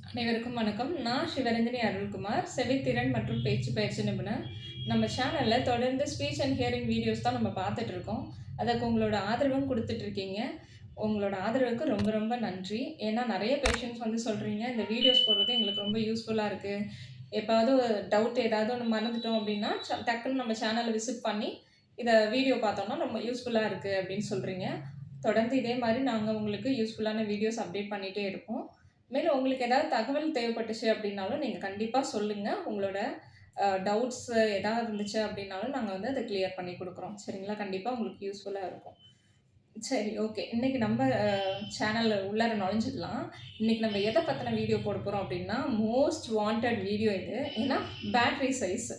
அனைவருக்கும் வணக்கம். நான் சிவரஞ்சனி அருள்குமார், செவித்திறன் மற்றும் பேச்சு பயிற்சி நிபுணர். நம்ம சேனலில் தொடர்ந்து ஸ்பீச் அண்ட் ஹியரிங் வீடியோஸ் தான் நம்ம பார்த்துட்ருக்கோம். அதுக்கு உங்களோட ஆதரவும் கொடுத்துட்ருக்கீங்க. உங்களோட ஆதரவுக்கு ரொம்ப ரொம்ப நன்றி. ஏன்னா நிறைய பேஷண்ட்ஸ் வந்து சொல்கிறீங்க, இந்த வீடியோஸ் போடுறது எங்களுக்கு ரொம்ப யூஸ்ஃபுல்லாக இருக்குது. எப்பாவது டவுட் ஏதாவது ஒன்று மறந்துட்டோம் அப்படின்னா டக்குன்னு நம்ம சேனலை விசிட் பண்ணி இதை வீடியோ பார்த்தோம்னா ரொம்ப யூஸ்ஃபுல்லாக இருக்குது அப்படின்னு சொல்கிறீங்க. தொடர்ந்து இதே மாதிரி நாங்கள் உங்களுக்கு யூஸ்ஃபுல்லான வீடியோஸ் அப்டேட் பண்ணிகிட்டே இருப்போம். மேலும் உங்களுக்கு ஏதாவது தகவல் தேவைப்பட்டுச்சு அப்படின்னாலும் நீங்கள் கண்டிப்பாக சொல்லுங்கள். உங்களோட டவுட்ஸ் ஏதாவது இருந்துச்சு அப்படின்னாலும் நாங்கள் வந்து அதை கிளியர் பண்ணி கொடுக்குறோம். சரிங்களா? கண்டிப்பாக உங்களுக்கு யூஸ்ஃபுல்லாக இருக்கும். சரி, ஓகே. இன்றைக்கி நம்ம சேனலில் உள்ளார நுழைஞ்சிடலாம். இன்றைக்கி நம்ம எதை பற்றின வீடியோ போட போகிறோம் அப்படின்னா, மோஸ்ட் வாண்டட் வீடியோ இது. ஏன்னா பேட்ரி சைஸ்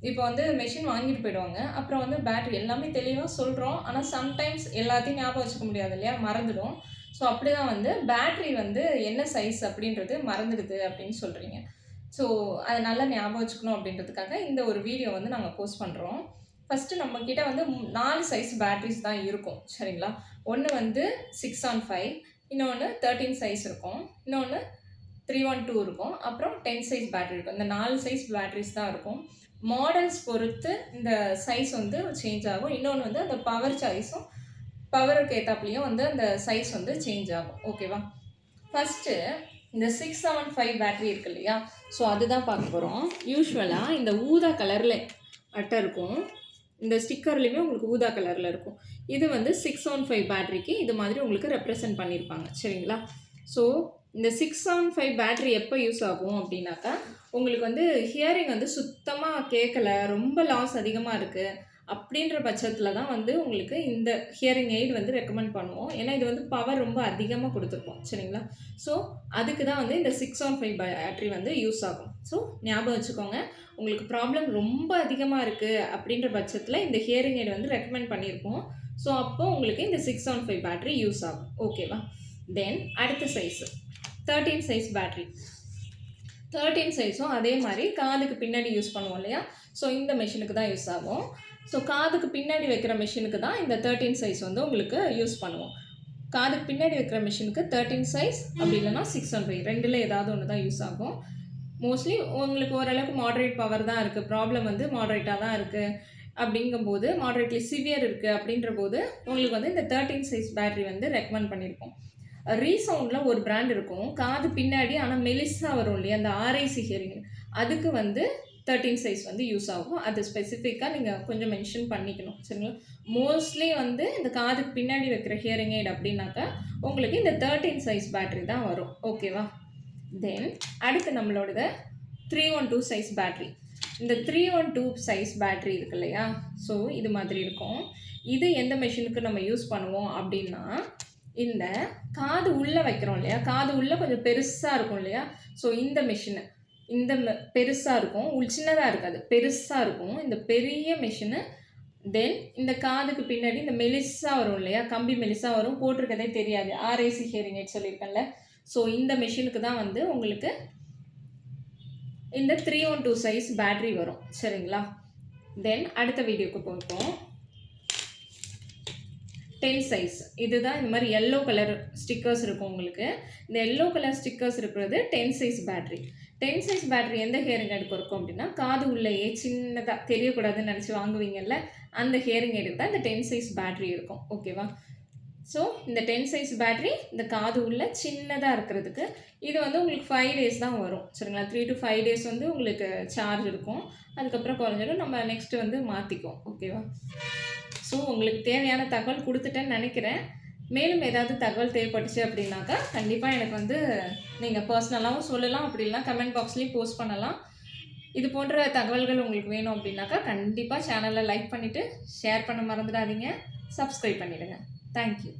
இப்போ வந்து மெஷின் வாங்கிட்டு போயிடுவாங்க. அப்புறம் வந்து பேட்ரி எல்லாமே தெளிவாக சொல்கிறோம். ஆனால் சம்டைம்ஸ் எல்லாத்தையும் ஞாபகம் வச்சுக்க முடியாது இல்லையா? மறந்துடும். ஸோ அப்படி தான் வந்து பேட்ரி வந்து என்ன சைஸ் அப்படின்றது மறந்துடுது அப்படின்னு சொல்கிறீங்க. ஸோ அதை நல்லா ஞாபகம் வச்சுக்கணும் அப்படின்றதுக்காக இந்த ஒரு வீடியோ வந்து நாங்கள் போஸ்ட் பண்ணுறோம். ஃபஸ்ட்டு நம்மக்கிட்ட வந்து 4 சைஸ் பேட்ரிஸ் தான் இருக்கும். சரிங்களா? ஒன்று வந்து 6-on-5, இன்னொன்று 13 சைஸ் இருக்கும், இன்னொன்று 312 இருக்கும், அப்புறம் 10 சைஸ் பேட்ரி இருக்கும். இந்த 4 சைஸ் பேட்ரிஸ் தான் இருக்கும். மாடல்ஸ் பொறுத்து இந்த சைஸ் வந்து சேஞ்ச் ஆகும். இன்னொன்று வந்து அந்த பவர் சாய்ஸும் பவருக்கு ஏற்றாப்புலையும் வந்து அந்த சைஸ் வந்து சேஞ்ச் ஆகும். ஓகேவா? ஃபஸ்ட்டு இந்த 675 பேட்ரி இருக்கு இல்லையா? ஸோ அதுதான் பார்க்க போகிறோம். யூஸ்வலாக இந்த ஊதா கலரில் அட்டை இருக்கும். இந்த ஸ்டிக்கர்லேயுமே உங்களுக்கு ஊதா கலரில் இருக்கும். இது வந்து 615 பேட்ரிக்கு இது மாதிரி உங்களுக்கு ரெப்ரசன்ட் பண்ணியிருப்பாங்க. சரிங்களா? ஸோ இந்த 615 பேட்ரி எப்போ யூஸ் ஆகும் அப்படின்னாக்கா, உங்களுக்கு வந்து ஹியரிங் வந்து சுத்தமாக கேட்கல, ரொம்ப லாஸ் அதிகமாக இருக்குது அப்படின்ற பட்சத்தில் தான் வந்து உங்களுக்கு இந்த ஹியரிங் எய்ட் வந்து ரெக்கமெண்ட் பண்ணுவோம். ஏன்னா இது வந்து பவர் ரொம்ப அதிகமாக கொடுத்துருப்போம். சரிங்களா? ஸோ அதுக்கு தான் வந்து இந்த 615 பேட்ரி வந்து யூஸ் ஆகும். ஸோ ஞாபகம் வச்சுக்கோங்க, உங்களுக்கு ப்ராப்ளம் ரொம்ப அதிகமாக இருக்குது அப்படின்ற பட்சத்தில் இந்த ஹியரிங் எய்ட் வந்து ரெக்கமெண்ட் பண்ணியிருப்போம். ஸோ அப்போது உங்களுக்கு இந்த 615 பேட்ரி யூஸ் ஆகும். ஓகேவா? தென் அடுத்த சைஸு 13 சைஸ் பேட்ரி. 13 சைஸும் அதே மாதிரி காதுக்கு பின்னாடி யூஸ் பண்ணுவோம் இல்லையா? ஸோ இந்த மெஷினுக்கு தான் யூஸ் ஆகும். ஸோ காதுக்கு பின்னாடி வைக்கிற மெஷினுக்கு தான் இந்த 13 சைஸ் வந்து உங்களுக்கு யூஸ் பண்ணுவோம். காதுக்கு பின்னாடி வைக்கிற மிஷினுக்கு 13 சைஸ், அப்படி இல்லைனா 615, ரெண்டில் ஏதாவது ஒன்று தான் யூஸ் ஆகும். மோஸ்ட்லி உங்களுக்கு ஓரளவுக்கு மாடரேட் பவர் தான் இருக்குது, ப்ராப்ளம் வந்து மாடரேட்டாக தான் இருக்குது அப்படிங்கும்போது, மாடரேட்லி சிவியர் இருக்குது அப்படின்ற போது உங்களுக்கு வந்து இந்த 13 சைஸ் பேட்ரி வந்து ரெக்கமெண்ட் பண்ணியிருக்கோம். ரீசவுண்டில் ஒரு பிராண்ட் இருக்கும், காது பின்னாடி ஆனால் மெலிஸாக வரும் இல்லையா, அந்த ஆர்ஐசி ஹியரிங், அதுக்கு வந்து 13 சைஸ் வந்து யூஸ் ஆகும். அது ஸ்பெசிஃபிக்காக நீங்கள் கொஞ்சம் மென்ஷன் பண்ணிக்கணும். சரிங்களா? மோஸ்ட்லி வந்து இந்த காதுக்கு பின்னாடி வைக்கிற ஹியரிங் எய்ட் அப்படின்னாக்கா உங்களுக்கு இந்த 13 சைஸ் பேட்ரி தான் வரும். ஓகேவா? தென் அடுத்து நம்மளோட 312 சைஸ் பேட்ரி. இந்த 312 சைஸ் பேட்ரி இருக்கு இல்லையா? ஸோ இது மாதிரி இருக்கும். இது எந்த மெஷினுக்கு நம்ம யூஸ் பண்ணுவோம் அப்படின்னா, இந்த காது உள்ளே வைக்கிறோம் இல்லையா, காது உள்ளே கொஞ்சம் பெருசாக இருக்கும் இல்லையா? ஸோ இந்த மெஷினு இந்த பெருசாக இருக்கும், சின்னதாக இருக்காது, பெருசாக இருக்கும் இந்த பெரிய மெஷினு. தென் இந்த காதுக்கு பின்னாடி இந்த மெலிஸாக வரும் இல்லையா, கம்பி மெலிஸாக வரும், போட்டிருக்கதே தெரியாது, ஆர்ஐசி ஹியரிங் எய்ட் சொல்லியிருக்கேன்ல. ஸோ இந்த மெஷினுக்கு தான் வந்து உங்களுக்கு இந்த 312 சைஸ் பேட்ரி வரும். சரிங்களா? தென் அடுத்த வீடியோக்கு போய்ப்போம். 10 சைஸ். இதுதான் இந்த மாதிரி எல்லோ கலர் ஸ்டிக்கர்ஸ் இருக்கும் உங்களுக்கு. இந்த எல்லோ கலர் ஸ்டிக்கர்ஸ் இருக்கிறது 10 சைஸ் பேட்ரி. 10 சைஸ் பேட்ரி எந்த ஹியரிங் எய்டுக்கு இருக்கும் அப்படின்னா, காது உள்ளேயே சின்னதாக தெரியக்கூடாதுன்னு நினச்சி வாங்குவீங்கல்ல, அந்த ஹியரிங் எய்டுக்கு தான் இந்த 10 சைஸ் பேட்ரி இருக்கும். ஓகேவா? ஸோ இந்த 10 சைஸ் பேட்ரி இந்த காது உள்ள சின்னதாக இருக்கிறதுக்கு இது வந்து உங்களுக்கு 5 டேஸ் தான் வரும். சரிங்களா? 3 to 5 டேஸ் வந்து உங்களுக்கு சார்ஜ் இருக்கும். அதுக்கப்புறம் குறைஞ்சிடும், நம்ம நெக்ஸ்ட்டு வந்து மாற்றிக்குவோம். ஓகேவா? ஸோ உங்களுக்கு தேவையான தகவல் கொடுத்துட்டேன்னு நினைக்கிறேன். மேலும் ஏதாவது தகவல் தேவைப்பட்டுச்சு அப்படின்னாக்கா கண்டிப்பாக எனக்கு வந்து நீங்கள் பர்சனலாகவும் சொல்லலாம், அப்படி இல்லைனா கமெண்ட் பாக்ஸ்லேயும் போஸ்ட் பண்ணலாம். இது போன்ற தகவல்கள் உங்களுக்கு வேணும் அப்படின்னாக்கா கண்டிப்பாக சேனலை லைக் பண்ணிவிட்டு ஷேர் பண்ண மறந்துடாதீங்க, சப்ஸ்கிரைப் பண்ணிவிடுங்க. தேங்க்யூ.